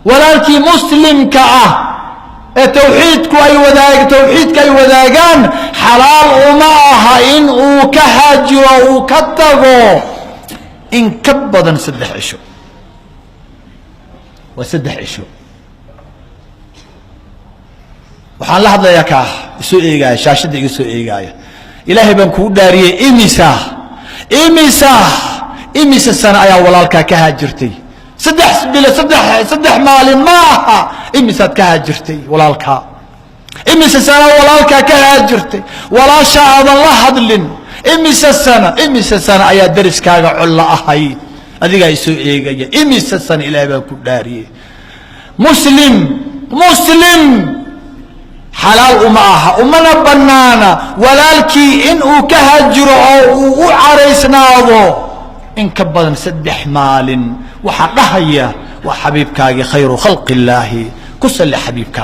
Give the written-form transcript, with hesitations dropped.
walaalkii muslimka ah ee tawxiidku ay wadaagaan xalaal uma aha in uu ka haajiro uu ka tago in ka badan 3 cisho wa 3 cisho waxaan la hadlayaa ka soo eegaya shaashada iga soo eegaya ilaahay baan ku dhaariyay imisa sana ayaa walaalka ka haajirtay 3 maalin ma aha imisaad ka haajirtay walaalka imisa sana walaalka ka haajirtay walaasha aadan la hadlin imisa sana ayaa dariskaaga cul ahayd adiga soo eegaya imisa sana ilaahay baan ku dhaariyay muslim حلال أمها أمنا بنانا ولكن إن كهجر أو عريسنا إن كبدن 3 مال وحقها وحبيبك خير خلق الله كسل حبيبك